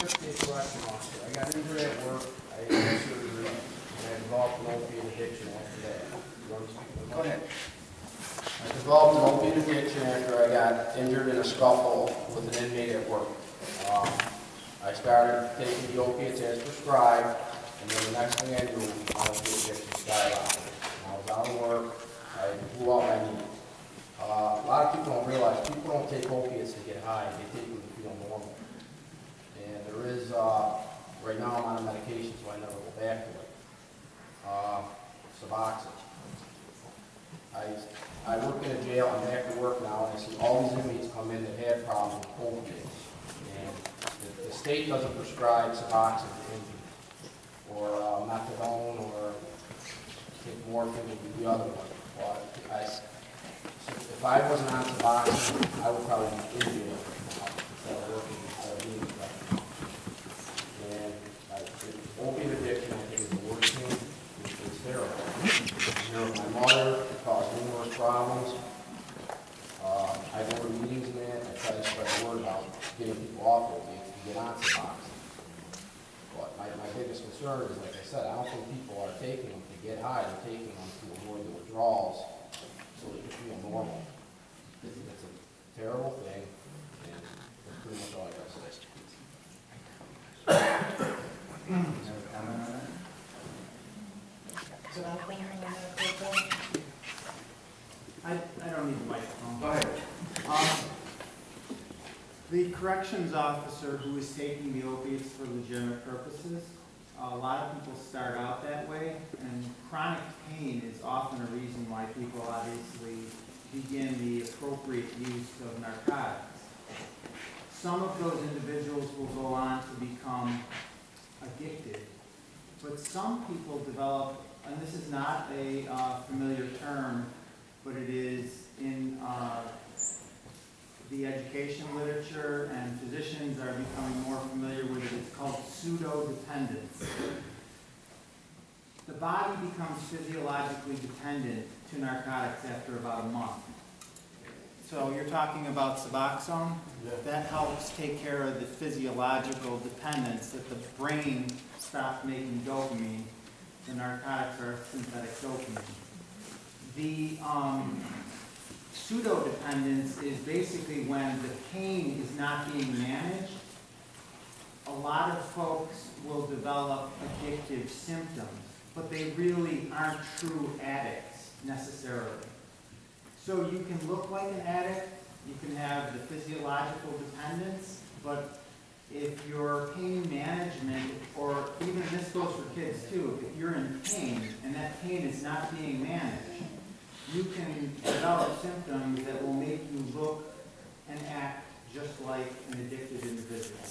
State correction officer. I got injured at work. I had surgery, and I developed an opiate addiction after that. You want to speak to me? Go ahead. I developed an opiate addiction after I got injured in a scuffle with an inmate at work. I started taking the opiates as prescribed, and then the next thing I knew, my opiate addiction skyrocketed. I was out of work. I blew out my knee. A lot of people don't realize people don't take opiates to get high. They take them to feel normal. And there is, right now I'm on a medication, so I never go back to it. Suboxone. I work in a jail. I'm back to work now, and I see all these inmates come in that have problems with opiates. And the state doesn't prescribe Suboxone to injuries, or methadone, or take morphine, or the other one. But if I wasn't on Suboxone, I would probably be in jail instead of working, instead of being corrected. And opiate addiction, I think, is the worst thing. It's terrible. My mother caused numerous problems. I go to meetings, man. I try to spread the word about getting people off opiates to get on Suboxone. But my biggest concern is, like I said, I don't think people are taking them to get high. They're taking them to avoid the withdrawals so they can feel normal. It's a terrible thing, and that's pretty much all I got to say. I don't need the microphone. Go ahead. The corrections officer who is taking the opiates for legitimate purposes, a lot of people start out that way, and chronic pain is often a reason why people obviously begin the appropriate use of narcotics. Some of those individuals will go on to become addicted, but some people develop, and this is not a familiar term, but it is in the education literature, and physicians are becoming more familiar with it. It's called pseudo-dependence. The body becomes physiologically dependent to narcotics after about a month. So you're talking about Suboxone? Yeah. That helps take care of the physiological dependence that the brain stops making dopamine. The narcotics are synthetic dopamine. The pseudo-dependence is basically when the pain is not being managed. A lot of folks will develop addictive symptoms, but they really aren't true addicts necessarily. So you can look like an addict, you can have the physiological dependence, but if your pain management, or even this goes for kids too, if you're in pain and that pain is not being managed, you can develop symptoms that will make you look and act just like an addicted individual,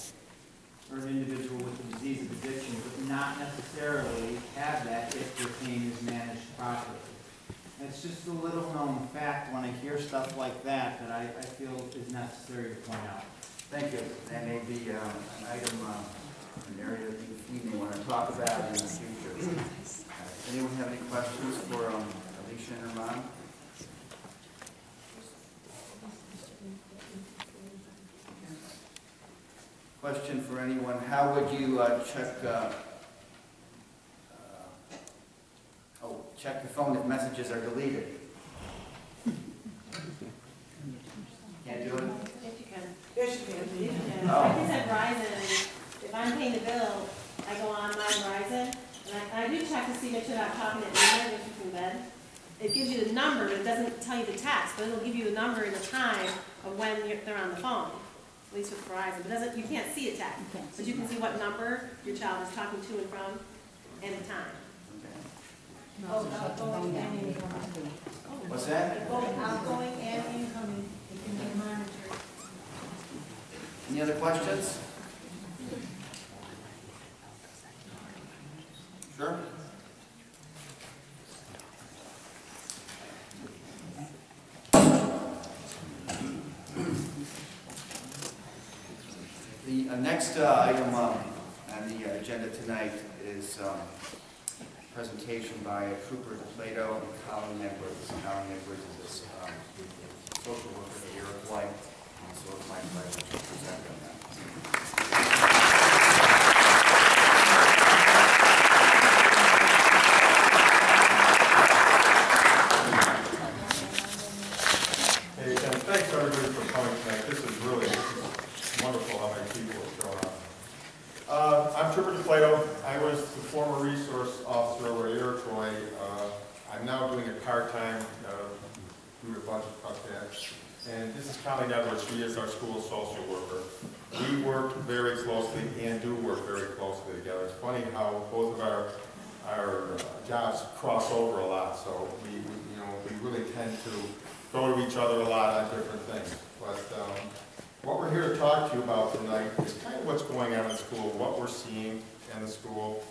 or an individual with a disease of addiction, but not necessarily have that if your pain is managed properly. And it's just a little known fact when I hear stuff like that that I feel is necessary to point out. Thank you. That may be an item, an area that you may want to talk about in the future. Anyone have any questions for Alicia and her mom? Question for anyone: how would you check the phone if messages are deleted? Can't do it? Yes, you can. Yes, you can. You can. Oh. Like I said, Verizon, if I'm paying the bill, I go on my Verizon, and I do check to see make sure that I'm talking to anybody when she's in bed. It gives you the number, but it doesn't tell you the text, but it'll give you the number and the time of when they're on the phone. At least with Verizon. But doesn't, you can't see a text, but you can see what number your child is talking to and from, and the time. Outgoing and incoming. What's that? Outgoing and incoming. It can be monitored. Any other questions? Sure. The next item on the agenda tonight is presentation by Trooper Plato and Colin Edwards. Colin Edwards is a social worker at the Iroquois, and so it's my pleasure to present them now. Trooper DePlato. I was the former resource officer over at Iroquois. I'm now doing it part-time, doing a bunch of cutbacks. And this is Colleen Edwards. She is our school social worker. We work very closely and do work very closely together. It's funny how both of our jobs cross over a lot, so we really tend to go to each other a lot on different things. But what we're here to talk to you about tonight is kind of what's going on in school, what we're seeing in the school.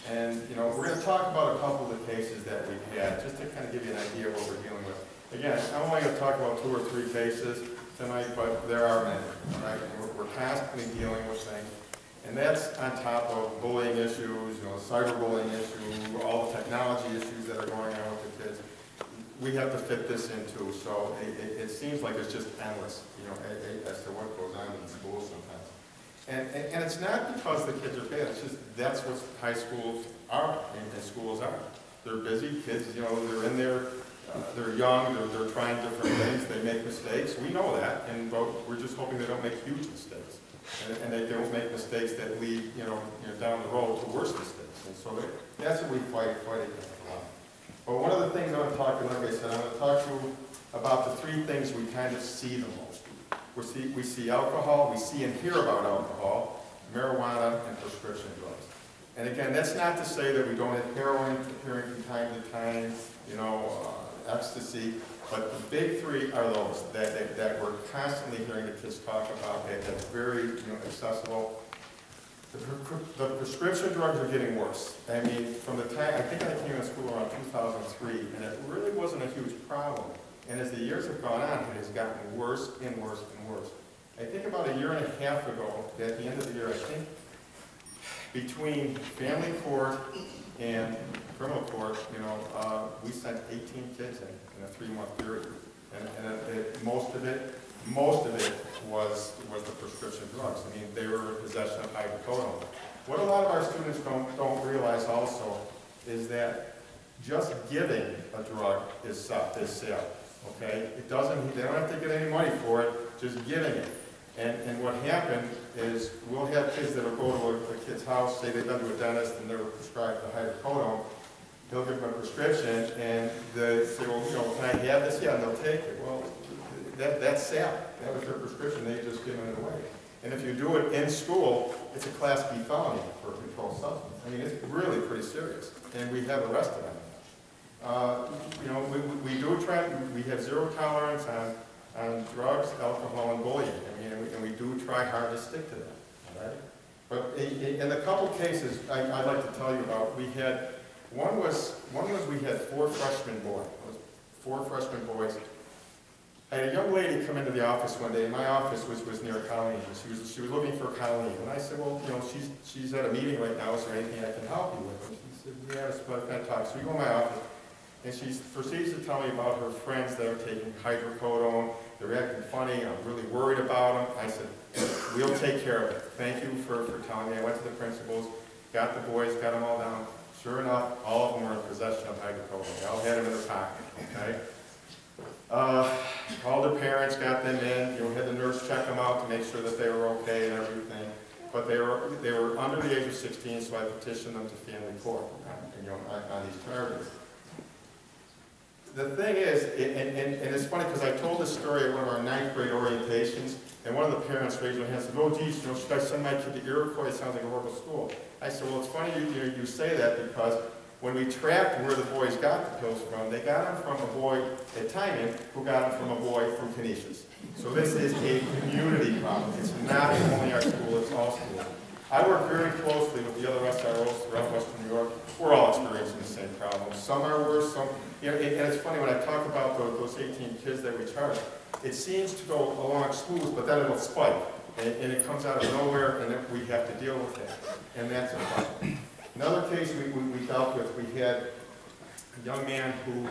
And, we're going to talk about a couple of the cases that we've had, just to kind of give you an idea of what we're dealing with. Again, I'm only going to talk about 2 or 3 cases tonight, but there are many, right? We're constantly dealing with things. And that's on top of bullying issues, cyberbullying issues, all the technology issues that are going on with the kids. We have to fit this into, so it seems like it's just endless, as to what goes on in schools sometimes. And it's not because the kids are bad, it's just that's what high schools are and schools are. They're busy, kids, they're in there, they're young, they're trying different things, they make mistakes, we know that, but we're just hoping they don't make huge mistakes. And they don't make mistakes that lead, down the road to worse mistakes. And so that's what we fight against a lot. But one of the things I want to talk to you, like I said, I want to talk to you about the 3 things we kind of see the most. We see alcohol, we see and hear about alcohol, marijuana, and prescription drugs. And again, that's not to say that we don't have heroin appearing from time to time, ecstasy, but the big 3 are those that we're constantly hearing the kids talk about, that's very accessible. The prescription drugs are getting worse. I mean, from the time, I think I came to school around 2003, and it really wasn't a huge problem. And as the years have gone on, it has gotten worse and worse and worse. I think about a year and a half ago, at the end of the year, I think, between family court and criminal court, we sent 18 kids in a 3-month period. And most of it was the prescription drugs. I mean, they were in possession of hydrocodone. What a lot of our students don't realize also is that just giving a drug is sale. Okay? They don't have to get any money for it, just giving it. And what happened is we'll have kids that will go to a kid's house, say they've been to a dentist and they're prescribed the hydrocodone. They'll give them a prescription and they say, well, can I have this? Yeah, and they'll take it. Well, that's sale. That was their prescription. They've just given it away. And if you do it in school, it's a Class B felony for a controlled substance. I mean, it's really pretty serious. And we have arrested them. We have 0 tolerance on drugs, alcohol, and bullying. I mean, and we do try hard to stick to that. All right? But in the couple cases I'd like to tell you about, we had one was we had 4 freshmen boys. 4 freshman boys. I had a young lady come into the office one day, and my office was near Colleen. She was looking for Colleen, and I said, well, she's at a meeting right now. Is there anything I can help you with? And she said, yeah, it's about that talk. So we go in my office. And she proceeds to tell me about her friends that are taking hydrocodone. They're acting funny. I'm really worried about them. I said, we'll take care of it. Thank you for telling me. I went to the principals, got the boys, got them all down. Sure enough, all of them were in possession of hydrocodone. They all had them in their pocket, okay? Called their parents, got them in. Had the nurse check them out to make sure that they were okay and everything. But they were under the age of 16, so I petitioned them to family court on these charges. The thing is, and it's funny because I told this story at one of our 9th grade orientations, and one of the parents raised their hand and said, oh, geez, should I send my kid to Iroquois? It sounds like a horrible school. I said, well, it's funny you say that because when we tracked where the boys got the pills from, they got them from a boy at Timon who got them from a boy from Canisius. So this is a community problem. It's not only our school, it's all schools. I work very closely with the other SROs throughout Western New York. We're all experiencing the same problem. Some are worse, some... and it's funny, when I talk about those 18 kids that we charge, it seems to go along smooth, but then it'll spike. And it comes out of nowhere, and then we have to deal with it. And that's a problem. Another case we dealt with, we had a young man who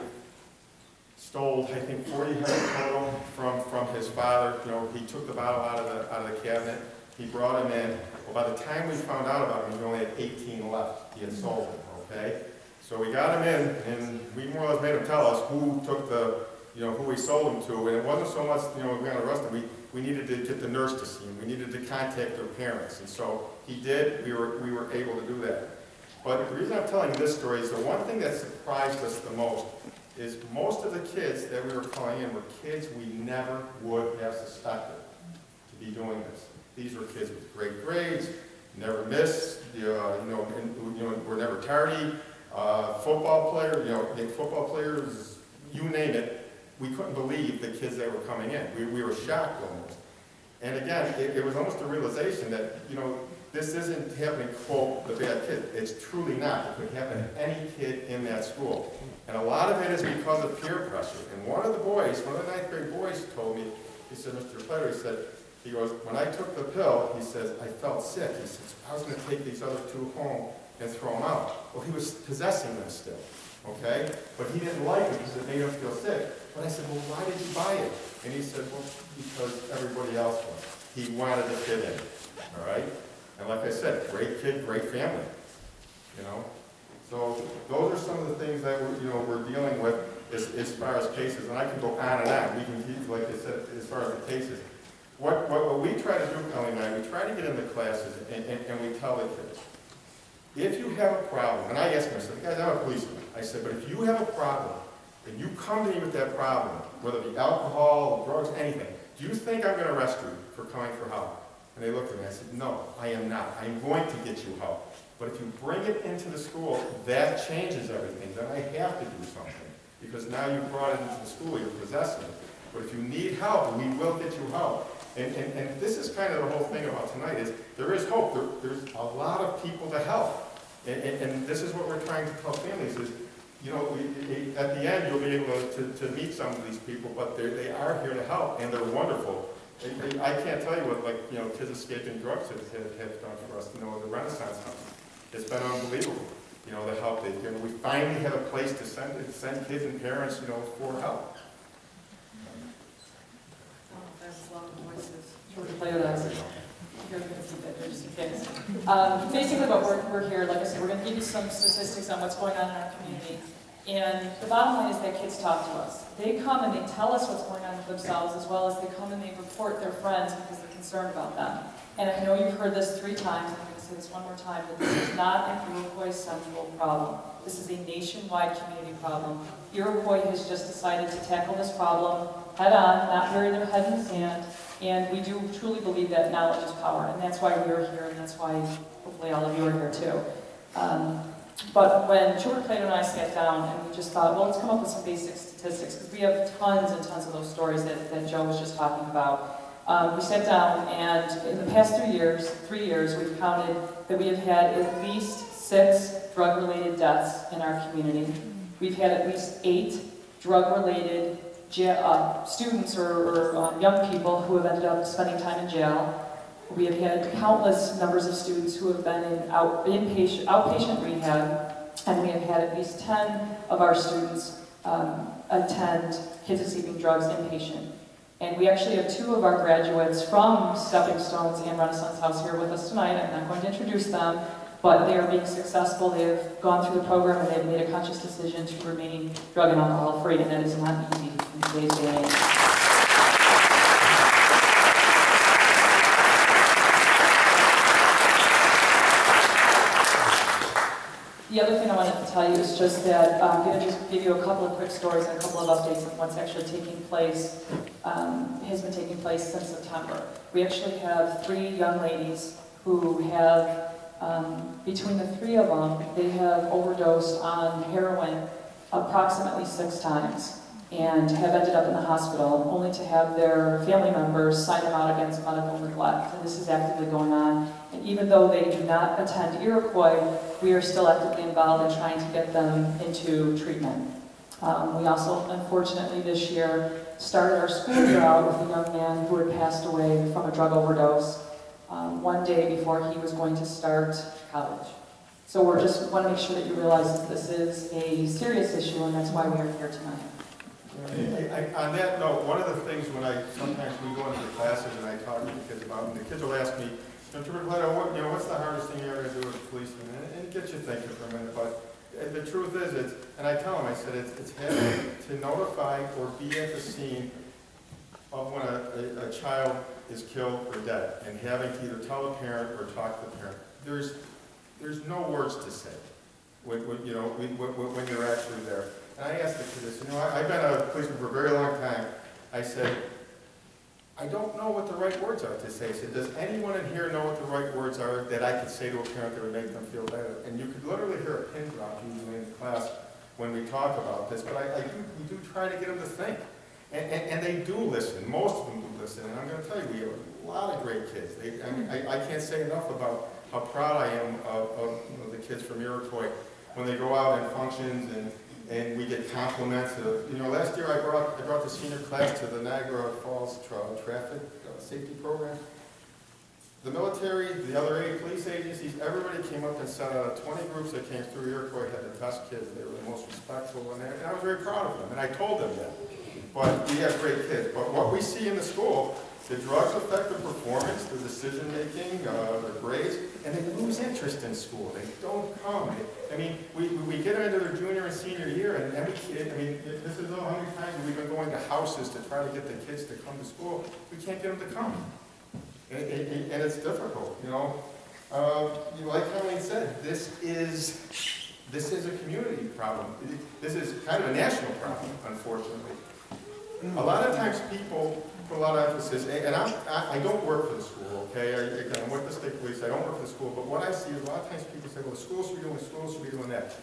stole, I think, 40 hydrocodone from his father. He took the bottle out of the cabinet. He brought him in. Well, by the time we found out about him, he only had 18 left. He had sold them, okay? So we got him in, and we more or less made him tell us who took the you know, who we sold him to, and it wasn't so much, you know, we got arrested, we needed to get the nurse to see him, we needed to contact their parents, and so he did, we were able to do that. But the reason I'm telling you this story is the one thing that surprised us the most is most of the kids that we were calling in were kids we never would have suspected to be doing this. These were kids with great grades, never missed, were never tardy, football players, you name it. We couldn't believe the kids that were coming in. We were shocked almost. And again, it was almost a realization that, you know, this isn't happening, quote, the bad kid. It's truly not. It could happen to any kid in that school. And a lot of it is because of peer pressure. And one of the ninth grade boys told me, he said, Mr. Plater, he goes, when I took the pill, he says, I felt sick. He says, I was going to take these other two home and throw them out. Well, he was possessing them still, okay? But he didn't like it because it made him feel sick. But I said, well, why did you buy it? And he said, well, because everybody else was. He wanted to fit in, all right? And like I said, great kid, great family, you know? So those are some of the things that we're dealing with as far as cases, and I can go on and on. We can keep, like I said, as far as the cases. What we try to do, Kelly and I, we try to get into classes and we tell the kids, if you have a problem, and I ask them, I said, guys, I'm a policeman. I said, but if you have a problem, and you come to me with that problem, whether it be alcohol, drugs, anything, do you think I'm going to arrest you for coming for help? And they looked at me, I said, no, I am not. I'm going to get you help. But if you bring it into the school, that changes everything. Then I have to do something. Because now you've brought it into the school, you're possessing it. But if you need help, we will get you help. And this is kind of the whole thing about tonight is there is hope. There's a lot of people to help. And this is what we're trying to tell families is, you know, at the end you'll be able to meet some of these people, but they are here to help, and they're wonderful. I can't tell you what, like, you know, Kids Escaping Drugs have done for us, you know, the Renaissance House. It's been unbelievable, you know, the help they've given. We finally have a place to send kids and parents, you know, for help. Basically what we're here, like I said, we're going to give you some statistics on what's going on in our community. And the bottom line is that kids talk to us. They come and they tell us what's going on with themselves, as well as they come and they report their friends because they're concerned about them. And I know you've heard this 3 times, I'm going to say this one more time, but this is not an Iroquois Central problem. This is a nationwide community problem. Iroquois has just decided to tackle this problem head on, not bury their head in the sand, and we do truly believe that knowledge is power, and that's why we are here, and that's why hopefully all of you are here too. But when Stuart Plato and I sat down and we just thought, well, let's come up with some basic statistics, because we have tons and tons of those stories that Joe was just talking about. We sat down, and in the past 3 years, we've counted that we have had at least 6 drug-related deaths in our community. We've had at least 8 drug-related students or young people who have ended up spending time in jail. We have had countless numbers of students who have been in outpatient rehab, and we have had at least 10 of our students attend Kids Escaping Drugs inpatient. And we actually have 2 of our graduates from Stepping Stones and Renaissance House here with us tonight. I'm not going to introduce them, but they are being successful. They have gone through the program and they've made a conscious decision to remain drug and alcohol free, and that is not easy in today's day and age. The other thing I wanted to tell you is just that I'm going to just give you a couple of quick stories and a couple of updates on what's actually taking place, has been taking place since September. We actually have 3 young ladies who have, between the 3 of them, they have overdosed on heroin approximately 6 times and have ended up in the hospital, only to have their family members sign them out against medical neglect. And this is actively going on. And even though they do not attend Iroquois, we are still actively involved in trying to get them into treatment. We also, unfortunately, this year started our school year out with a young man who had passed away from a drug overdose one day before he was going to start college. So we just want to make sure that you realize that this is a serious issue, and that's why we are here tonight. On that note, one of the things when sometimes we go into the classes and I talk to the kids about, and the kids will ask me, Mr. Plato, what's the hardest thing you're ever going to do as a policeman? And it gets you thinking for a minute, but the truth is, and I tell them, I said, it's having to notify or be at the scene of when a child is killed or dead, and having to either tell the parent or talk to the parent. There's no words to say when you're actually there. And I asked the kids, I've been a policeman for a very long time. I said, I don't know what the right words are to say. I said, does anyone in here know what the right words are that I could say to a parent that would make them feel better? And you could literally hear a pin drop usually in class when we talk about this, but we do try to get them to think. And they do listen. Most of them do listen. And I'm going to tell you, we have a lot of great kids. I can't say enough about how proud I am of the kids from Iroquois when they go out in functions and we get compliments of, last year I brought the senior class to the Niagara Falls traffic safety program. The military, the other 8 police agencies, everybody came up and said 20 groups that came through Iroquois had the best kids. They were the most respectful, and I was very proud of them, and I told them that. But we have great kids. But what we see in the school, the drugs affect the performance, the decision-making, their grades, and they lose interest in school. They don't come. We get them into their junior and senior year, and every kid, this is how many times we've been going to houses to try to get the kids to come to school. We can't get them to come. And it's difficult, like Colleen said, this is a community problem. This is kind of a national problem, unfortunately. A lot of times people put a lot of emphasis, and I don't work for the school, okay? I'm with the state police, I don't work for the school, but what I see is a lot of times people say, well, the school should be doing this, the school should be doing that.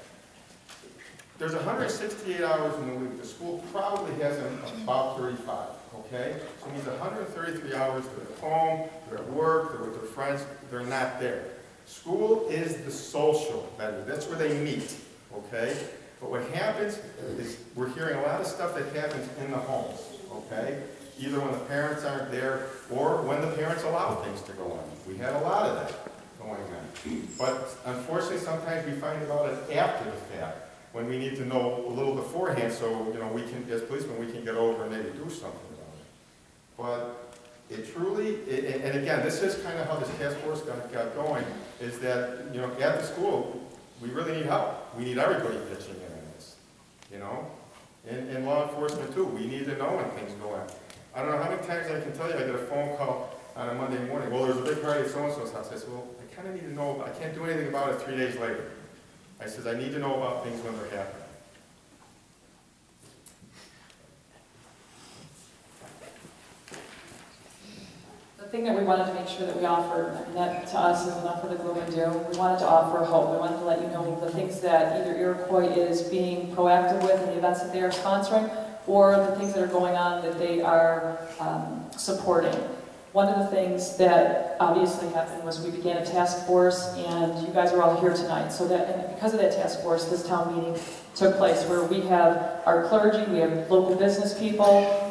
There's 168 hours in the week. The school probably has about 35, okay? So it means 133 hours, they're at home, they're at work, they're with their friends, they're not there. School is the social venue. That's where they meet, okay? But what happens is we're hearing a lot of stuff that happens in the homes, okay? Either when the parents aren't there or when the parents allow things to go on. We had a lot of that going on. But unfortunately, sometimes we find about it after the fact when we need to know a little beforehand so, we can, as policemen, we can get over and maybe do something about it. But it truly, and again, this is kind of how this task force got going, is that, at the school, we really need help. We need everybody pitching in on this, and law enforcement too. We need to know when things go on. I don't know how many times I can tell you I get a phone call on a Monday morning. Well, there's a big party at so-and-so's house. I said, well, I kind of need to know. I can't do anything about it 3 days later. I said, I need to know about things when they're happening. The thing that we wanted to make sure that we offered, and that to us is enough for the gloom and doom, we wanted to offer hope. We wanted to let you know the things that either Iroquois is being proactive with in the events that they are sponsoring, or the things that are going on that they are supporting. One of the things that obviously happened was we began a task force, and you guys are all here tonight. So that, and because of that task force, this town meeting took place where we have our clergy, we have local business people,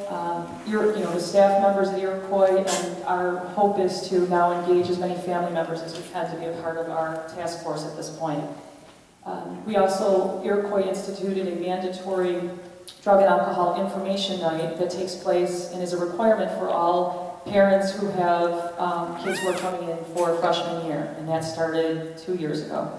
the staff members of Iroquois, and our hope is to now engage as many family members as we can to be a part of our task force at this point. We also, Iroquois instituted a mandatory drug and alcohol information night that takes place and is a requirement for all parents who have kids who are coming in for freshman year, and that started 2 years ago.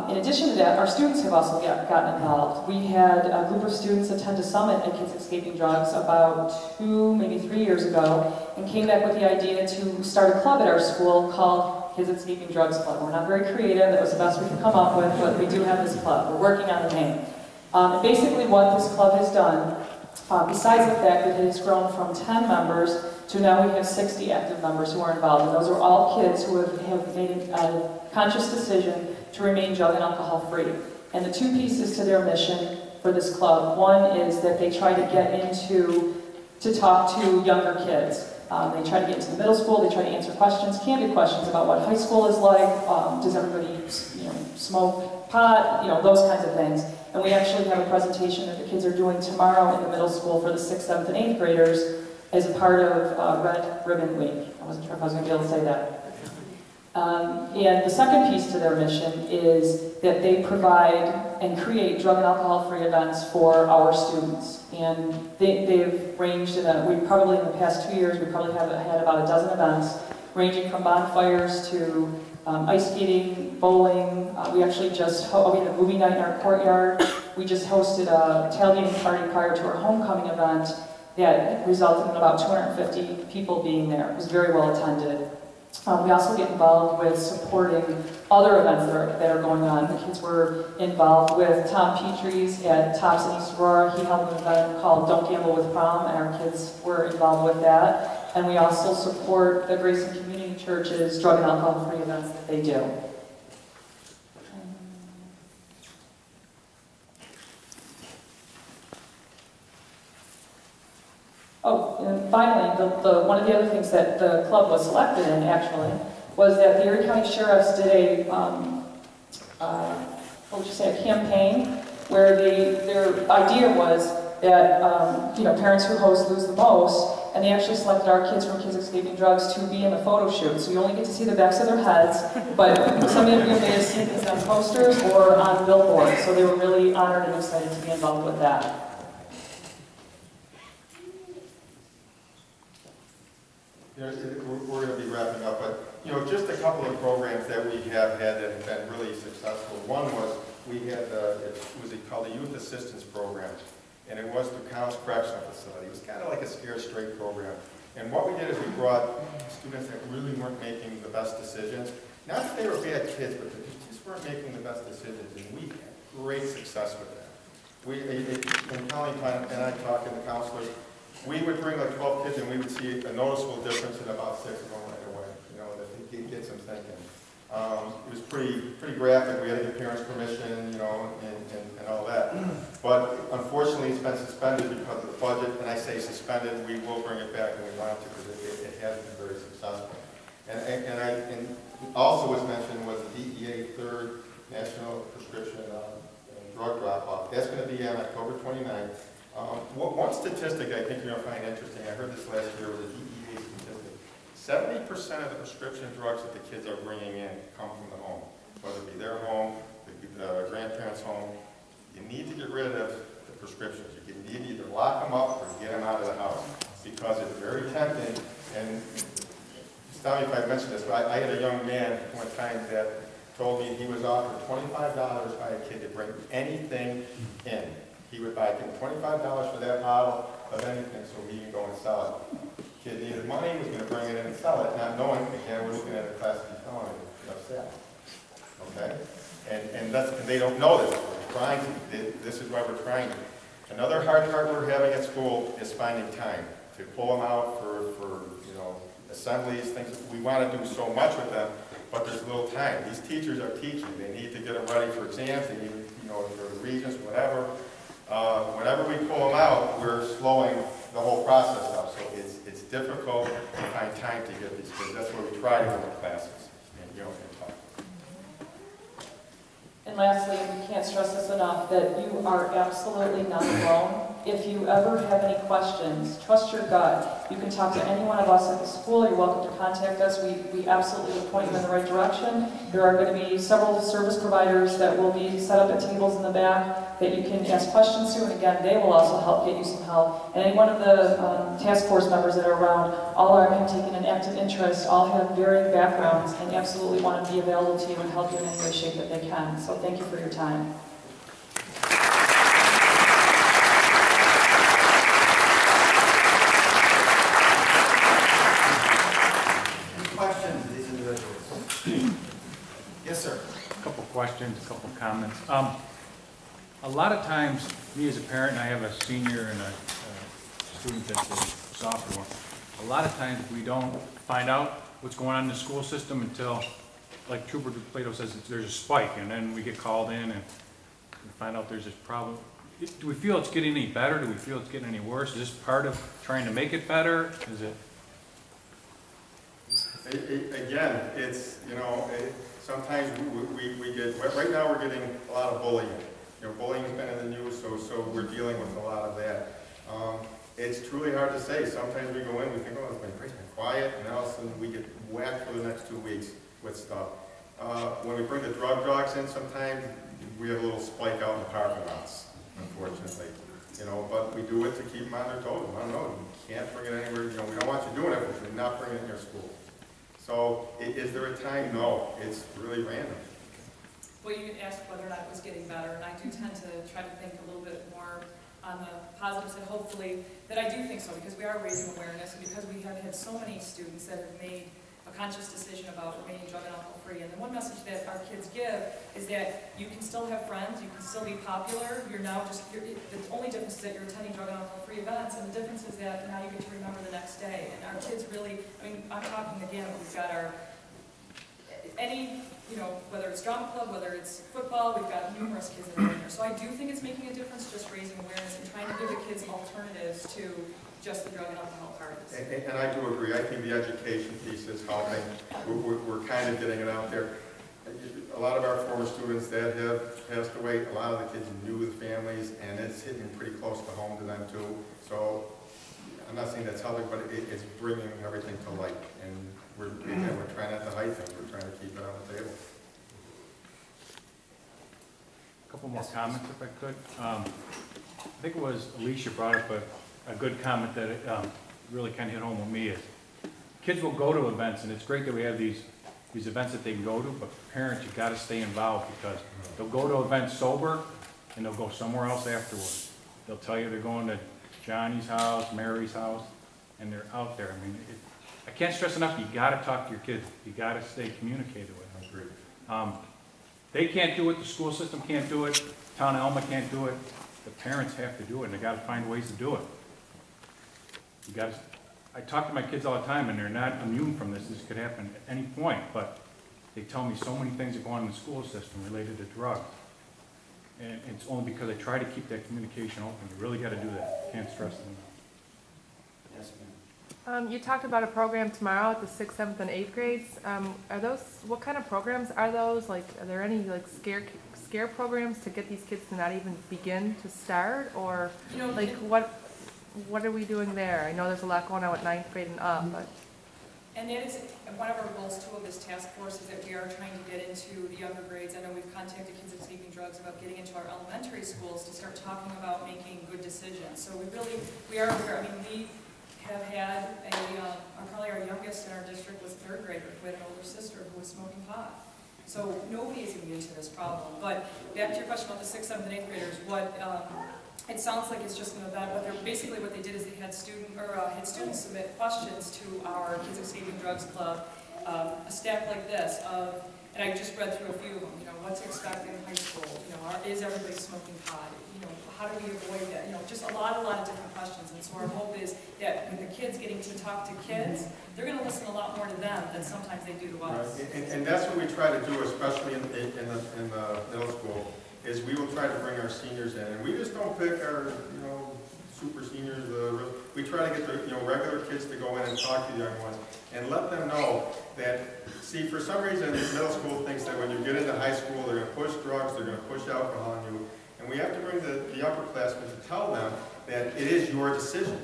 In addition to that, our students have also gotten involved. We had a group of students attend a summit at Kids Escaping Drugs about 2, maybe 3 years ago, and came back with the idea to start a club at our school called Kids Escaping Drugs Club. We're not very creative, that was the best we could come up with, but we do have this club. We're working on the name. And basically what this club has done, besides the fact that it has grown from 10 members to now we have 60 active members who are involved, and those are all kids who have made a conscious decision to remain drug and alcohol free. And the 2 pieces to their mission for this club, one is that they try to get to talk to younger kids. They try to get into the middle school, they try to answer questions, candid questions about what high school is like, does everybody smoke pot, those kinds of things. And we actually have a presentation that the kids are doing tomorrow in the middle school for the 6th, 7th, and 8th graders as a part of Red Ribbon Week. I wasn't sure if I was going to be able to say that. And the second piece to their mission is that they provide and create drug and alcohol-free events for our students. And they've ranged we probably in the past 2 years, we probably have had about a dozen events, ranging from bonfires to ice skating, bowling. We actually just, we had a movie night in our courtyard. We just hosted a tailgating party prior to our homecoming event that resulted in about 250 people being there. It was very well attended. We also get involved with supporting other events that are going on. The kids were involved with Tom Petrie's at Tops in East Aurora. He held an event called Don't Gamble with Prom, and our kids were involved with that. And we also support the Grayson Community Church's drug and alcohol-free events that they do. Oh, and finally, one of the other things that the club was selected in, actually, was that the Erie County Sheriffs did a campaign where their idea was that parents who host lose the most, and they actually selected our kids from Kids Escaping Drugs to be in the photo shoot. So you only get to see the backs of their heads, but some of you may have seen these on posters or on billboards, so they were really honored and excited to be involved with that. We're going to be wrapping up, but just a couple of programs that we have had that have been really successful. One was we had it was called the Youth Assistance Program, and it was through Connell's Correctional Facility. It was kind of like a Scare Straight program. And what we did is we brought students that really weren't making the best decisions. Not that they were bad kids, but they just weren't making the best decisions, and we had great success with that. When Colleen and I talked to the counselors, we would bring like 12 kids and we would see a noticeable difference in about 6 of them right away, that it gets them thinking. It was pretty graphic. We had to get parents' permission, and all that. But unfortunately, it's been suspended because of the budget, and I say suspended, we will bring it back and we want to because it has been very successful. And also was mentioned was the DEA 3rd National Prescription Drug Drop-Off. That's going to be on October 29th. One statistic I think you're going to find interesting, I heard this last year with the DEA statistic, 70% of the prescription drugs that the kids are bringing in come from the home, whether it be their home, the grandparents' home. You need to get rid of the prescriptions. You need to either lock them up or get them out of the house because it's very tempting. And stop me if I mentioned this, but I had a young man one time that told me he was offered $25 by a kid to bring anything in. He would buy $25 for that bottle of anything so he can go and sell it. Kid needed money, was going to bring it in and sell it, not knowing, again, we're looking at a Class B felony of sale. Okay? And they don't know this. We're trying to, this is why we're trying to. Another hard part we're having at school is finding time to pull them out for assemblies, things. We want to do so much with them, but there's little time. These teachers are teaching. They need to get them ready for exams. They need, for the regents, whatever. Whenever we pull them out, we're slowing the whole process up. So it's difficult to find time to get these kids. That's where we try to go to classes and talk. And lastly, we can't stress this enough, that you are absolutely not alone. If you ever have any questions, trust your gut. You can talk to any one of us at the school. You're welcome to contact us. We absolutely will point you in the right direction. There are going to be several service providers that will be set up at tables in the back that you can ask questions to, and again, they will also help get you some help. And any one of the task force members that are around, all have taken an active interest, all have varying backgrounds, and absolutely want to be available to you and help you in any way, shape that they can. So thank you for your time. Yes, sir. A couple questions, a couple comments. A lot of times, me as a parent, and I have a senior and a student that's a sophomore, a lot of times we don't find out what's going on in the school system until, like Trooper Plato says, there's a spike, and then we get called in and we find out there's this problem. Do we feel it's getting any better? Do we feel it's getting any worse? Is this part of trying to make it better? Is it? Again, it's, sometimes we get, right now we're getting a lot of bullying. Bullying's been in the news, so we're dealing with a lot of that. It's truly hard to say. Sometimes we go in, we think, oh, it's been great, it's been quiet, and then all of a sudden we get whacked for the next 2 weeks with stuff. When we bring the drug dogs in, sometimes we have a little spike out in the parking lots, unfortunately. But we do it to keep them on their toes. I don't know, you can't bring it anywhere, we don't want you doing it, but you're not bringing it in your school. So is there a time? No, it's really random. Well, you asked whether or not it was getting better, and I do tend to try to think a little bit more on the positives, and hopefully that I do think so, because we are raising awareness, and because we have had so many students that have made a conscious decision about remaining drug and alcohol free. And the one message that our kids give is that you can still have friends, you can still be popular, the only difference is that you're attending drug and alcohol free events, and the difference is that now you get to remember the next day. And our kids really, I mean, I'm talking again, we've got our, whether it's drama club, whether it's football, we've got numerous kids that are in there. So I do think it's making a difference, just raising awareness and trying to give the kids alternatives to just the drug and alcohol parties. And I do agree. I think the education piece is helping. We're kind of getting it out there. A lot of our former students that have passed away, a lot of the kids knew the families, and it's hitting pretty close to home to them too. So I'm not saying that's helping, but it's bringing everything to light. And we're trying not to hide things. We're trying to keep it on the table. A couple more comments, if I could. I think it was Alicia brought up a good comment that really kind of hit home with me is kids will go to events, and it's great that we have these events that they can go to, but parents, you got to stay involved, because they'll go to events sober and they'll go somewhere else afterwards. They'll tell you they're going to Johnny's house, Mary's house, and they're out there. I mean, I can't stress enough, you got to talk to your kids. You got to stay communicated with them. I agree. They can't do it, the school system can't do it, town of Elma can't do it. The parents have to do it, and they got to find ways to do it. I talk to my kids all the time, and they're not immune from this. This could happen at any point, but they tell me so many things that go on in the school system related to drugs. And it's only because I try to keep that communication open. You really got to do that. Can't stress it enough. Yes, ma'am. You talked about a program tomorrow at the 6th, 7th, and 8th grades. What kind of programs are those? Like, are there any like scare programs to get these kids to not even begin to start, or like what are we doing there? I know there's a lot going on with 9th grade and up, but. And that is one of our goals too of this task force, is that we are trying to get into the younger grades. I know we've contacted kids escaping drugs about getting into our elementary schools to start talking about making good decisions. So we are aware. I mean, we have had probably our youngest in our district was 3rd grader who had an older sister who was smoking pot. So nobody is immune to this problem. But back to your question about the 6th, 7th, and 8th graders, it sounds like it's just an event. What they did is they had students submit questions to our Kids Escaping Drugs Club, a stack like this and I just read through a few of them. What to expect in high school. Is everybody smoking pot? How do we avoid that? Just a lot of different questions. And so our hope is that with the kids getting to talk to kids, they're going to listen a lot more to them than sometimes they do to us. And that's what we try to do, especially in the middle school. Is we will try to bring our seniors in, and we just don't pick our, super seniors. We try to get the, regular kids to go in and talk to the young ones, and let them know that, see, for some reason, middle school thinks that when you get into high school, they're going to push drugs, they're going to push alcohol on you, and we have to bring the upperclassmen to tell them that it is your decision.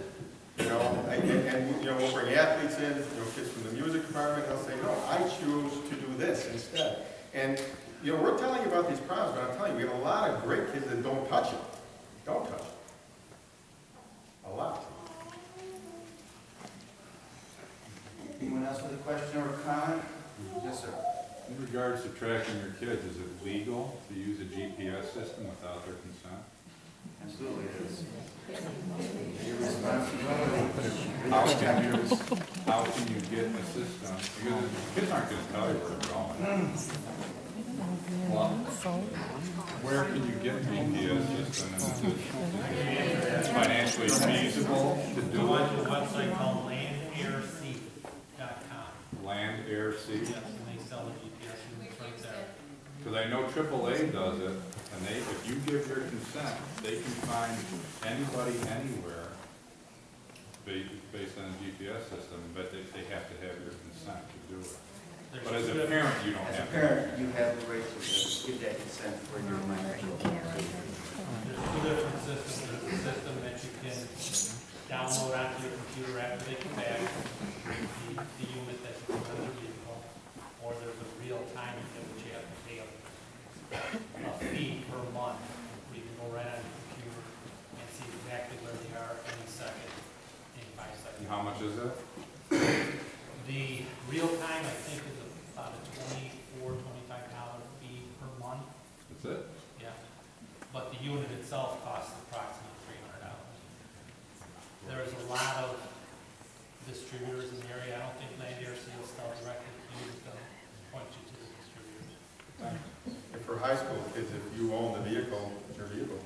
We'll bring athletes in, kids from the music department, they'll say, no, I choose to do this instead. And we're telling you about these problems, but I'm telling you, we have a lot of great kids that don't touch it. Don't touch it. A lot. Anyone else with a question or a comment? Yes, sir. In regards to tracking your kids, is it legal to use a GPS system without their consent? Absolutely it is. Your responsibility. How can you get a system? Because kids aren't going to tell you where they're going. Well, where can you get a GPS system? Is it financially feasible to do it? There's a website called landairc.com. Landairc? Yes, and they sell the GPS units right there. Because I know AAA does it, and if you give your consent, they can find anybody anywhere based on a GPS system, but they have to have your consent to do it. But as a parent, you don't have to. As a parent, you have the right to give that consent for your minor. There's 2 different systems. There's a system that you can download onto your computer after they come back, the unit that you put on the vehicle, or there's a real-time unit which you have to pay a fee per month. Where you can go right on your computer and see exactly where they are any second, in 5 seconds. And how much is it? The real-time, I unit itself costs approximately $300. There is a lot of distributors in the area. I don't think Land Air Seal sell directly to you, it's going to point you to the distributors. And for high school kids, if you own the vehicle, it's your vehicle.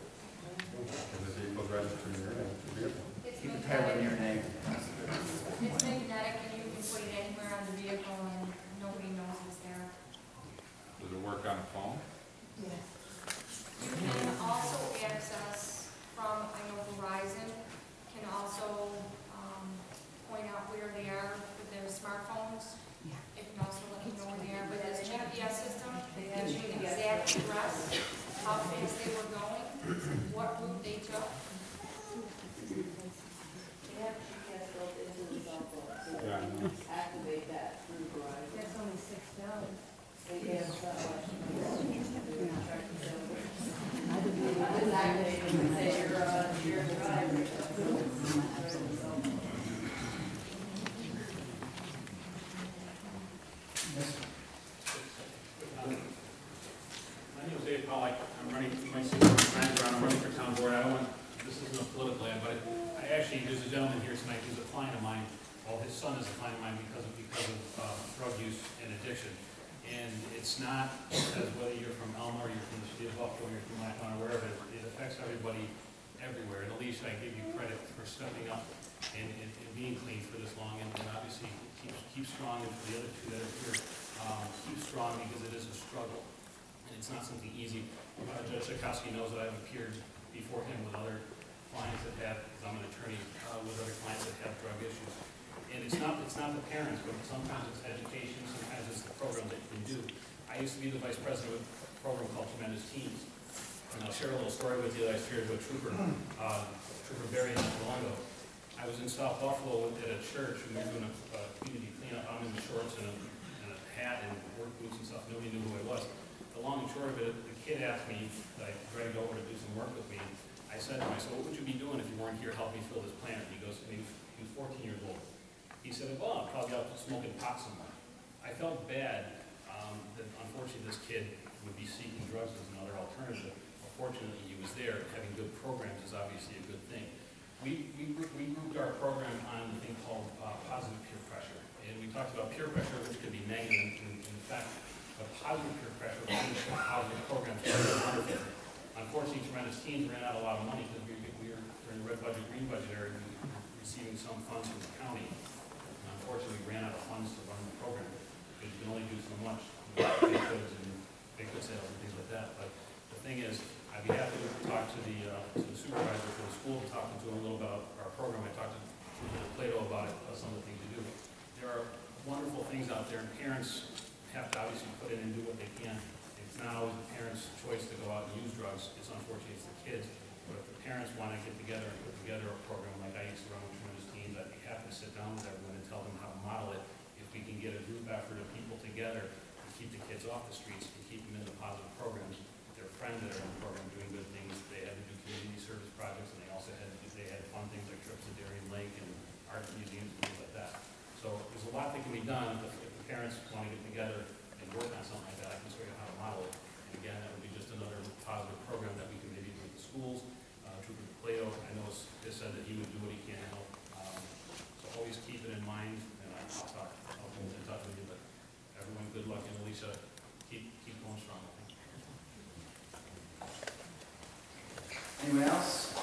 And the vehicle's registered in your name, it's your vehicle. Keep the title in your name. It's magnetic and you can put it anywhere on the vehicle and nobody knows it's there. Does it work on a phone? Yes. You can also access from, I know Verizon can also point out where they are with their smartphones. It can also let you know where they are, but this GPS system gives you an exact address, how fast they were going, what route they took. They have GPS built into the cell phone, so Yeah, I know. activate that through Verizon. That's only $6. They have, I just activate it and say you're a driver. My name is Dave Pollock. I'm running, my friends around, I'm running for town board. I don't want, this isn't a political ad, but there's a gentleman here tonight who's a client of mine. Well, his son is a client of mine because of drug use and addiction. And it's not because whether you're from Elma or you're from the city of Buffalo or you're from Lackland or wherever, it affects everybody everywhere. And Alicia, I give you credit for stepping up and being clean for this long, and obviously keep strong, and for the other two that are here, keep strong because it is a struggle. And it's not something easy. Judge Sikowski knows that I've appeared before him with other clients that have, because I'm an attorney, with other clients that have drug issues. And it's not the parents, but sometimes it's education, sometimes it's the program that you can do. I used to be the vice president of a program called Tremendous Teams. And I'll share a little story with you that I shared with Trooper Barry not too long ago. I was in South Buffalo at a church, and we were doing a community cleanup. I'm in the shorts and a hat and work boots and stuff. Nobody knew who I was. The long and short of it, the kid asked me, I dragged over to do some work with me. I said to him, what would you be doing if you weren't here helping fill this plant? And he goes, and he was 14 years old. He said, well, I'll probably out smoking pot somewhere. I felt bad that unfortunately this kid would be seeking drugs as another alternative. Fortunately, he was there. Having good programs is obviously a good thing. We grouped our program on a thing called positive peer pressure. And we talked about peer pressure, which could be negative. In fact, but positive peer pressure, positive programs are wonderful. Unfortunately, Tremendous Teams ran out a lot of money because we were during the red budget, green budget area, we were receiving some funds from the county. Unfortunately, we ran out of funds to run the program because you can only do so much with big goods and big good sales and things like that. But the thing is, I'd be happy to talk to the supervisor for the school, talking to him a little about our program. I talked to Plato about it, some of the things we do. There are wonderful things out there, and parents have to obviously put in and do what they can. It's not always the parents' choice to go out and use drugs. It's unfortunately it's the kids. But if the parents want to get together and put together a program like I used to run with Tremendous Teams, I'd be happy to sit down with everyone and tell them how to model it. If we can get a group effort of people together and keep the kids off the streets and keep them in the positive programs, their friends that are in the program doing good things, they had to do community service projects, and they also had fun things like trips to Darien Lake and art museums and things like that. So there's a lot that can be done if the parents want to get together and work on something like that. I can show you how to model it. And again, that would be just another positive program that we can maybe do with the schools. Trooper Plato, I know, has said that he would do what he can to help. So always keep it in mind, and I'll be in touch with you. But everyone, good luck, and Alicia, keep going strong. Anyone else?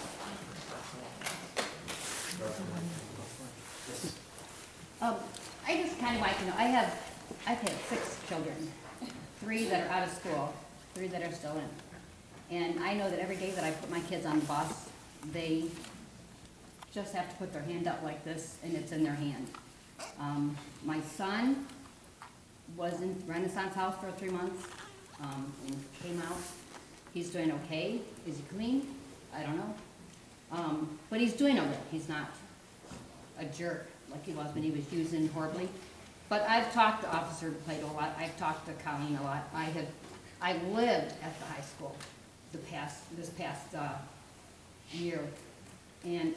Yes. I just kind of like to know, I've had 6 children, 3 that are out of school, 3 that are still in. And I know that every day that I put my kids on the bus, they just have to put their hand up like this, and it's in their hand. My son was in Renaissance House for 3 months, and came out. He's doing okay. Is he clean? I don't know. But he's doing okay. He's not a jerk like he was when he was using horribly. But I've talked to Officer Plato a lot. I've talked to Colleen a lot. I lived at the high school this past year, and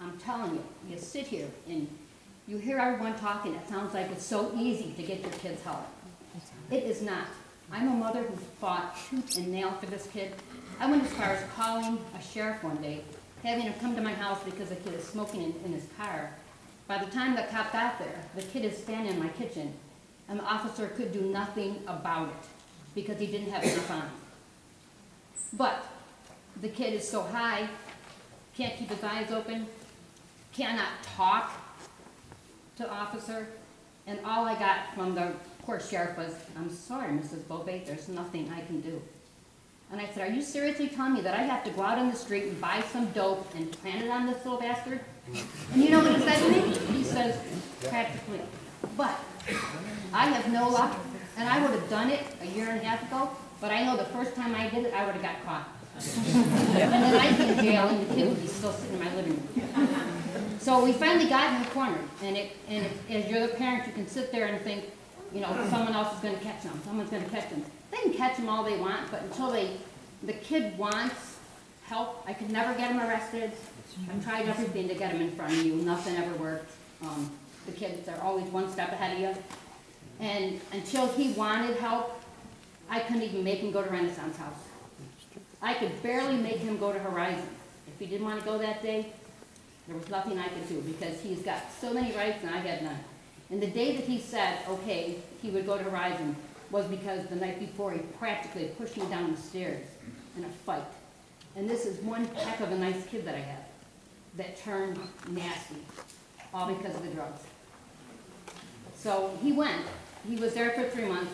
I'm telling you, you sit here and you hear everyone talking. It sounds like it's so easy to get your kids help. It is not. I'm a mother who fought tooth and nail for this kid. I went as far as calling a sheriff one day, having him come to my house because the kid is smoking in his car. By the time the cop got there, the kid is standing in my kitchen, and the officer could do nothing about it because he didn't have enough on him. But the kid is so high, can't keep his eyes open, cannot talk to officer, and all I got from the poor sheriff was, "I'm sorry, Mrs. Bobate, there's nothing I can do." And I said, "Are you seriously telling me that I have to go out on the street and buy some dope and plant it on this little bastard?" And you know what he said to me? He says, "Practically. But I have no luck, and I would have done it a year and a half ago, but I know the first time I did it, I would have got caught. And then I'd be in jail, and the kid would be still sitting in my living room." So we finally got him cornered, and as you're the parent, you can sit there and think, you know, someone else is going to catch him, someone's going to catch him. They can catch him all they want, but until the kid wants help, I could never get him arrested. I've tried everything to get him in front of you, nothing ever worked. The kids are always one step ahead of you. And until he wanted help, I couldn't even make him go to Renaissance House. I could barely make him go to Horizon. If he didn't want to go that day, there was nothing I could do because he's got so many rights and I had none. And the day that he said, okay, he would go to Horizon was because the night before he practically pushed me down the stairs in a fight. And this is one heck of a nice kid that I have that turned nasty, all because of the drugs. So he went. He was there for 3 months,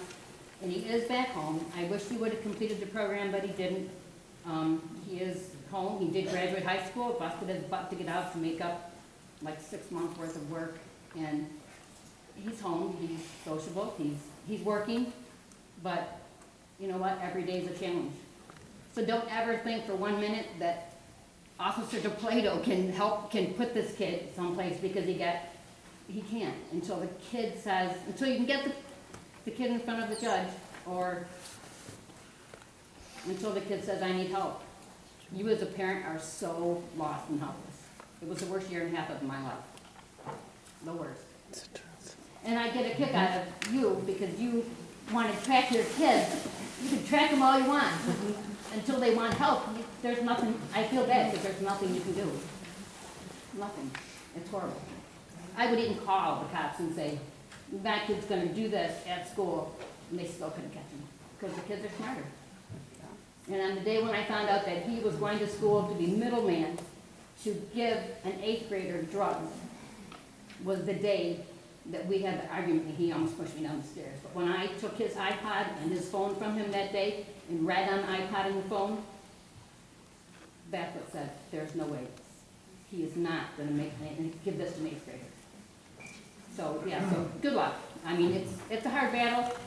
and he is back home. I wish he would have completed the program, but he didn't. He is home. He did graduate high school, busted his butt to get out to make up like 6 months worth of work, and he's home. He's sociable. He's working, but you know what? Every day is a challenge. So don't ever think for 1 minute that Officer DePlato can put this kid someplace because he can't until the kid says, until you can get the kid in front of the judge, or until the kid says, I need help. You as a parent are so lost and helpless. It was the worst year and a half of my life. The worst. And I get a kick out of you because you want to track your kids. You can track them all you want. Until they want help, there's nothing. I feel bad because there's nothing you can do. Nothing. It's horrible. I would even call the cops and say, that kid's going to do this at school, and they still couldn't catch him because the kids are smarter. And on the day when I found out that he was going to school to be middleman to give an 8th grader drugs was the day that we had the argument and he almost pushed me down the stairs. But when I took his iPod and his phone from him that day and read on the iPod and the phone, that's what said, there's no way. He is not going to give this to an 8th grader. So, yeah, so good luck. I mean, it's a hard battle,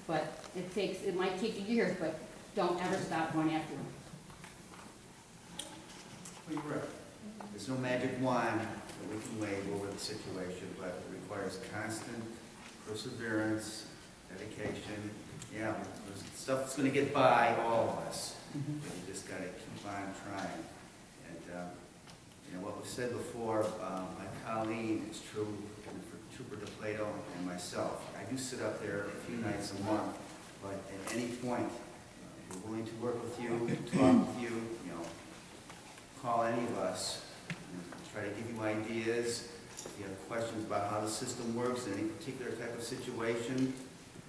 but it might take you years, but don't ever stop going after him. There's no magic wand that we can wave over the situation, but it requires constant perseverance, dedication. Yeah, there's stuff that's going to get by all of us. You just got to keep on trying. And you know what was said before by Colleen is true for Trooper DePlato and myself. I do sit up there a few nights a month, but at any point, we're willing to work with you, talk with you, call any of us, try to give you ideas. If you have questions about how the system works in any particular type of situation,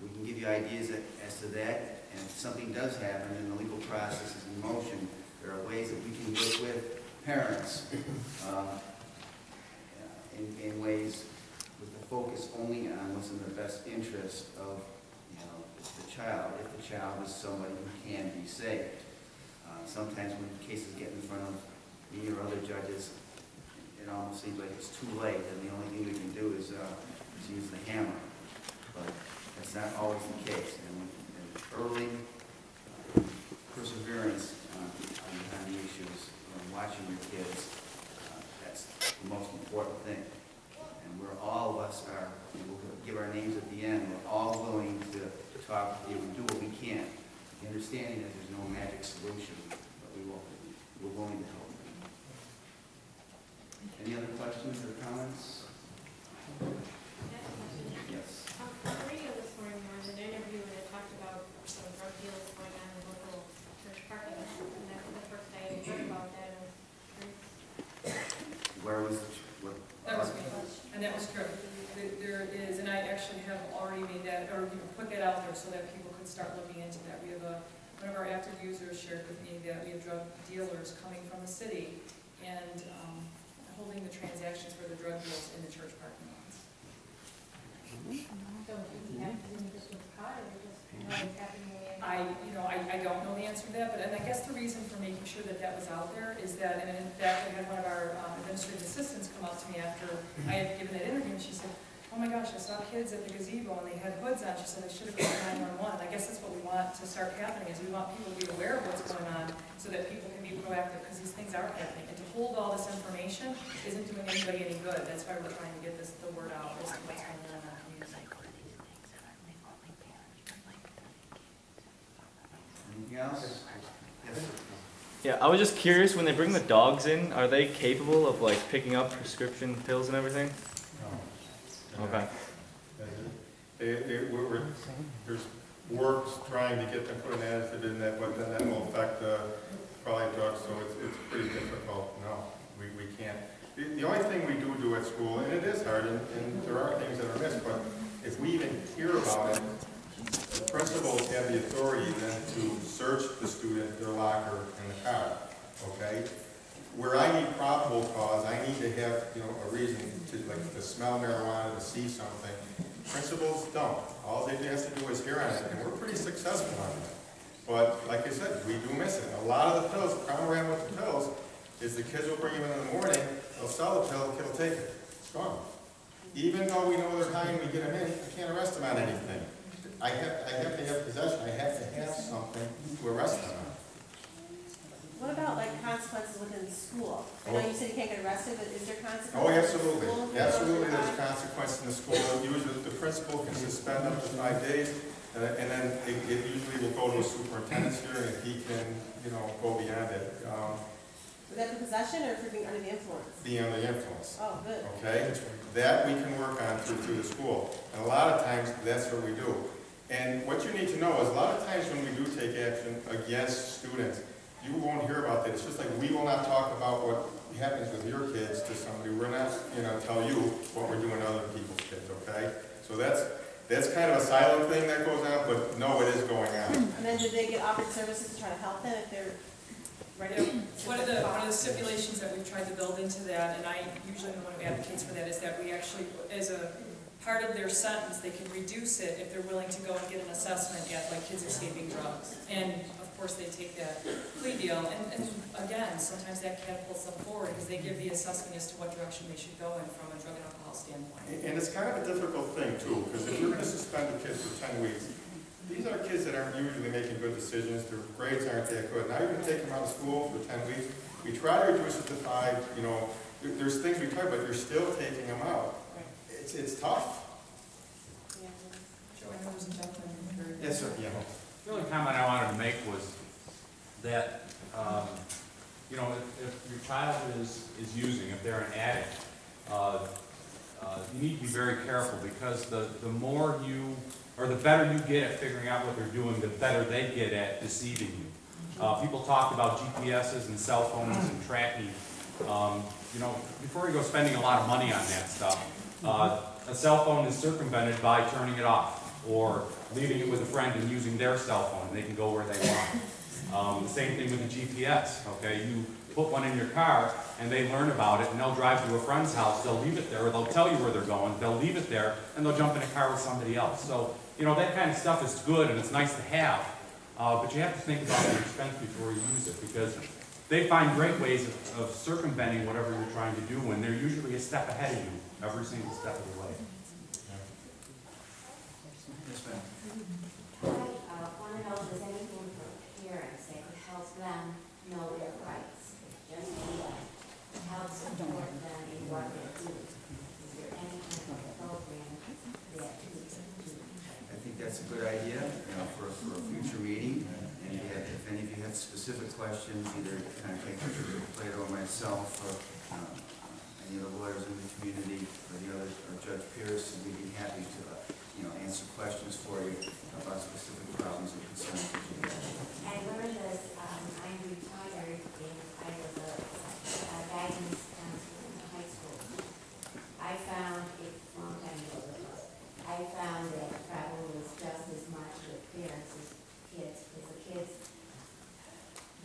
we can give you ideas as to that. And if something does happen and the legal process is in motion, there are ways that we can work with parents in ways with the focus only on what's in the best interest of the child, if the child is somebody who can be saved. Sometimes when cases get in front of me or other judges, it almost seems like it's too late, and the only thing we can do is use the hammer. But that's not always the case. And early perseverance on the issues, watching your kids, that's the most important thing. And all of us are, we'll give our names at the end, we're all willing to talk with you and do what we can. The understanding that there's no magic solution, but we're willing to help. Any other questions or comments? Yes. On the radio this morning, there was an interview and it talked about deals going on in local church parking lot. And that's the first I heard about that. Where was it? That was me, and that was true. There is, and I actually have already made that, or put that out there so that people could start looking into that. We have one of our active users shared with me that we have drug dealers coming from the city and holding the transactions for the drug deals in the church parking lots. So do you have to do this with caught, or just know what's happening? I don't know the answer to that, and I guess the reason for making sure that that was out there is that, and in fact, I had one of our administrative assistants come up to me after I had given that interview, and she said, oh my gosh, I saw kids at the gazebo and they had hoods on. She said, I should have called 911. I guess that's what we want to start happening, is we want people to be aware of what's going on so that people can be proactive, because these things are happening. And to hold all this information isn't doing anybody any good. That's why we're trying to get the word out as to what's going on in our community. Anything else? Yes, sir. Yeah, I was just curious, when they bring the dogs in, are they capable of like picking up prescription pills and everything? No. Okay. There's work trying to get them put an additive in that, but then that will affect probably drugs, so it's pretty difficult. No, we can't. The only thing we do at school, and it is hard, and there are things that are missed, but if we even hear about it, the principals have the authority then to search the student, their locker, and the car, okay? Where I need probable cause, I need to have, a reason to smell marijuana, to see something. Principals don't. All they have to do is hear on it, and we're pretty successful on that. But like I said, we do miss it. A lot of the pills, the problem around with the pills is the kids will bring them in the morning, they'll sell the pill, the kid will take it. It's gone. Even though we know they're high and we get them in, I can't arrest them on anything. I have to have possession. I have to have something to arrest them on. What about like consequences within school? I know you said you can't get arrested, but is there consequences? Oh, absolutely. in school? Absolutely, there's consequences in the school. Usually the principal can suspend up to 5 days, and then it usually will go to a superintendent's hearing if he can, go beyond it. Is that for possession or for being under the influence? Being under the influence. Oh, good. Okay? That we can work on through the school. And a lot of times, that's what we do. And what you need to know is a lot of times when we do take action against students, you won't hear about that. It's just like we will not talk about what happens with your kids to somebody. We're not, tell you what we're doing to other people's kids, okay? So that's kind of a silent thing that goes on, but no, it is going on. And then do they get offered services to try to help them if they're ready? One of the stipulations that we've tried to build into that, and I usually am the one who advocates for that, is that we actually, as a part of their sentence, they can reduce it if they're willing to go and get an assessment at like kids escaping drugs. And of course they take that plea deal, and again, sometimes that catapults them forward because they give the assessment as to what direction they should go in from a drug and alcohol standpoint. And it's kind of a difficult thing too, because if you're going to suspend the kids for 10 weeks, these are kids that aren't usually making good decisions, their grades aren't that good. Now you're going to take them out of school for 10 weeks. We try to reduce it to 5, there's things we try, but you're still taking them out. It's tough. Yes, sir. Yeah. The only comment I wanted to make was that, if your child is using, if they're an addict, you need to be very careful, because the more you, or the better you get at figuring out what they're doing, the better they get at deceiving you. People talk about GPSs and cell phones and tracking. Before you go spending a lot of money on that stuff, a cell phone is circumvented by turning it off or leaving it with a friend and using their cell phone, and they can go where they want. The same thing with the GPS, okay? You put one in your car, and they learn about it, and they'll drive to a friend's house, they'll leave it there, or they'll tell you where they're going, they'll leave it there, and they'll jump in a car with somebody else. So, that kind of stuff is good, and it's nice to have, but you have to think about the expense before you use it, because they find great ways of circumventing whatever you're trying to do, when they're usually a step ahead of you every single step of the way. Yes, ma'am. I want to know if there's anything for parents that could help them know their rights. Just to help support them in what they're doing. Is there any kind of program that I think that's a good idea, for a future meeting. And if any of you have specific questions, either contact Mr. Plato or myself, any other lawyers in the community, or the others, or Judge Pierce, and we'd be happy to, answer questions for you about specific problems and concerns that you have. I learned this, I'm retired, and I was a guidance counselor in the high school. I found it, a long time ago, I found that the problem was just as much with parents as kids, because the kids,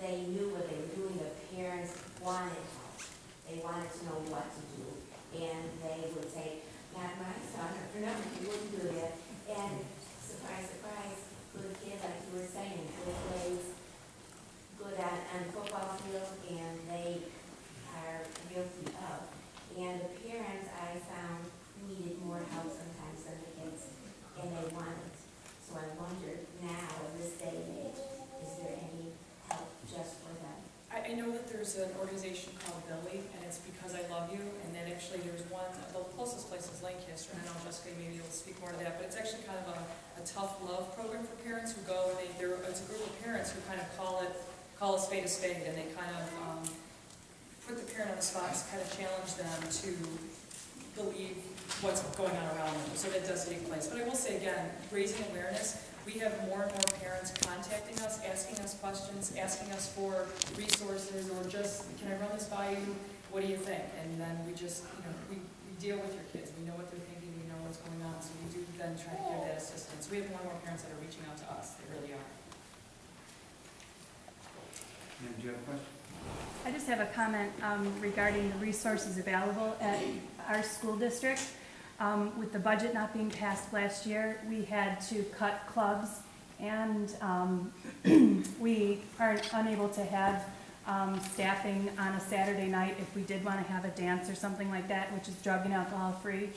they knew what they were doing, the parents wanted help. They wanted to know what to do, and they would say, not my son, or no, he wouldn't do that. And surprise, surprise, good kids, like you were saying, good plays, good on the football field, and they are guilty of. And the parents, I found, needed more help sometimes than the kids, and they wanted. So I wondered now, in this day and age, is there any help just for them? I know that there's an organization called Billy, and it's Because I Love You, and then actually there's one, the closest place is Lancaster, and I know Jessica maybe will speak more to that, but it's actually kind of a tough love program for parents who go, and it's a group of parents who kind of call a spade, and they kind of put the parent on the spot, kind of challenge them to believe what's going on around them, so that does take place. But I will say again, raising awareness, we have more and more parents contacting us, asking us questions, asking us for resources, or just, can I run this by you? What do you think? And then we just, we deal with your kids. We know what they're thinking. We know what's going on. So we do then try to give that assistance. We have more and more parents that are reaching out to us. They really are. Ma'am, do you have a question? I just have a comment regarding the resources available at our school district. With the budget not being passed last year, we had to cut clubs, and we are unable to have staffing on a Saturday night if we did want to have a dance or something like that, which is drug and alcohol free.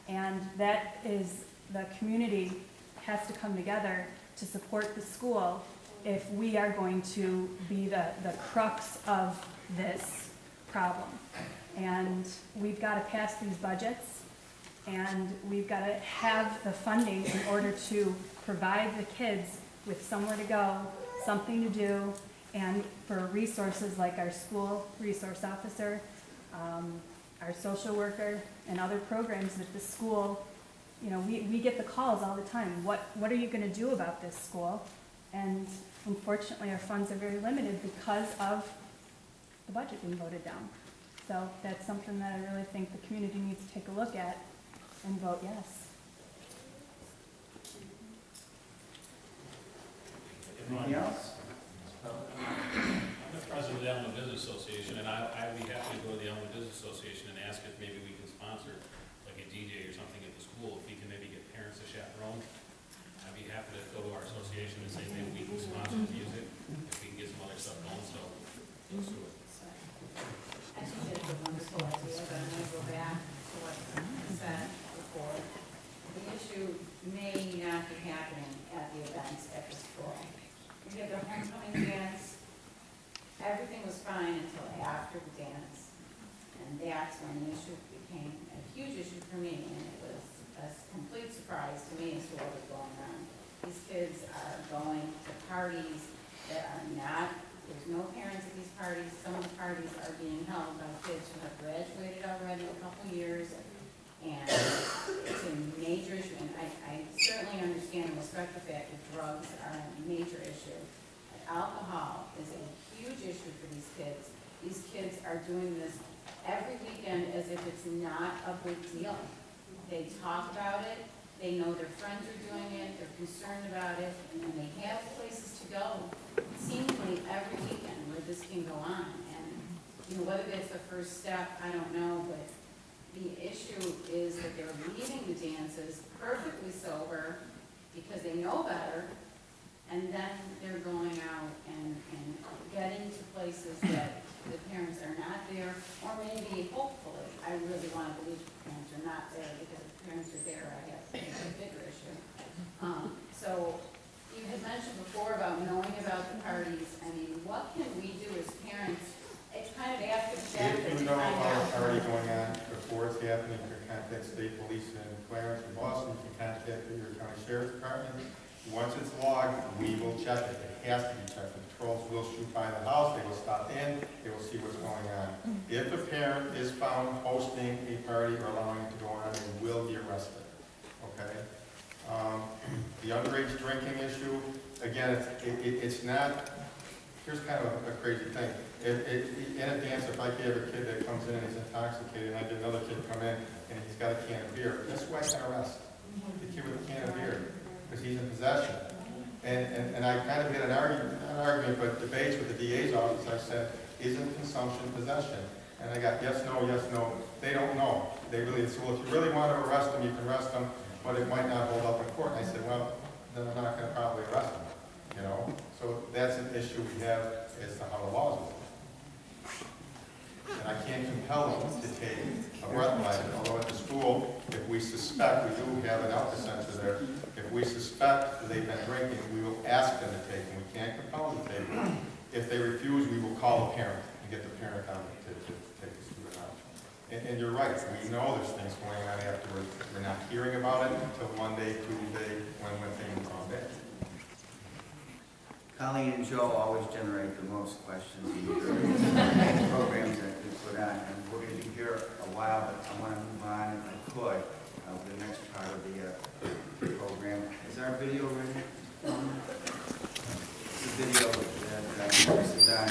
And that is, the community has to come together to support the school if we are going to be the crux of this problem. And we've got to pass these budgets, and we've got to have the funding in order to provide the kids with somewhere to go, something to do, and for resources like our school resource officer, our social worker, and other programs that the school, we get the calls all the time. What are you going to do about this school? And unfortunately, our funds are very limited because of the budget being voted down. So that's something that I really think the community needs to take a look at and vote yes. Anything else? I'm the president of the Elma Business Association, and I'd be happy to go to the Elma Business Association and ask if maybe we can sponsor like a DJ or something at the school, if we can maybe get parents to chaperone. I'd be happy to go to our association and say maybe we can sponsor music, if we can get some other stuff going, so let's do it. I think it's a wonderful idea, but I'm going to go back to what was said before. The issue may not be happening at the events at the school. We had the homecoming dance. Everything was fine until after the dance. And that's when the issue became a huge issue for me, and it was a complete surprise to me as to what was going on. These kids are going to parties that are not, there's no parents at these parties. Some of the parties are being held by kids who have graduated already a couple years, and it's a major issue. And I certainly understand and respect the fact that drugs are a major issue. But alcohol is a huge issue for these kids. These kids are doing this every weekend as if it's not a big deal. They talk about it, they know their friends are doing it, they're concerned about it, and they have places to go seemingly every weekend where this can go on. And whether that's the first step, I don't know, but the issue is that they're leaving the dances perfectly sober because they know better, and then they're going out and getting to places that the parents are not there, or maybe, hopefully, I really want to believe the parents are not there, because if the parents are there, I have a bigger issue. So you had mentioned before about knowing about the parties. I mean, what can we do as parents? It's kind of after the fact. If you know about a party going on before it's happening, you can contact state police in Clarence or Boston. You can contact your county sheriff's department. You Once it's logged, we will check it. It has to be checked. The patrols will shoot by the house, they will stop in, they will see what's going on. If a parent is found hosting a party or allowing it to go on, they will be arrested, okay? The underage drinking issue, again, it's not, here's kind of a crazy thing. In a dance, if I have a kid that comes in and he's intoxicated, and I get another kid come in and he's got a can of beer, guess who I can arrest? The kid with a can of beer, because he's in possession. And I kind of had an argument, but debates with the DA's office, I said, isn't consumption possession? And I got yes, no. They don't know. They really, so if you really want to arrest them, you can arrest them, but it might not hold up in court. And I said, well, then I'm not going to probably arrest them, you know? So that's an issue we have as to how the laws work. And I can't compel them to take a breathalyzer, although at the school, if we suspect, we do have an alka sensor there, if we suspect that they've been drinking, we will ask them to take them. We can't compel them to take them. If they refuse, we will call a parent and get the parent on to take the student out. And you're right, we know there's things going on afterwards. We're not hearing about it until Monday, Tuesday, when things are bad. Colleen and Joe always generate the most questions in the programs that we put on. And we're going to be here a while, but I want to move on, if I could, the next part of the program. Is our video ready? The video that focuses on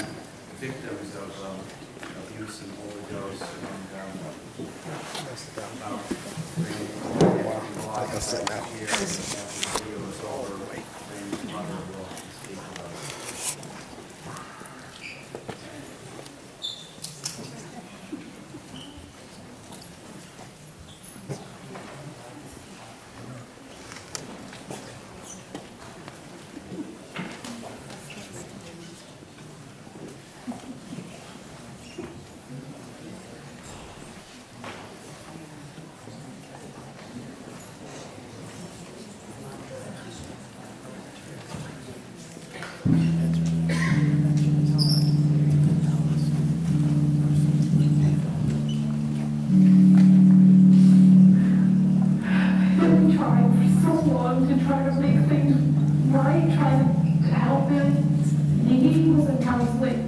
victims of abuse and overdose and like I said, now here, after the video is over, then mother will speak about it. Counseling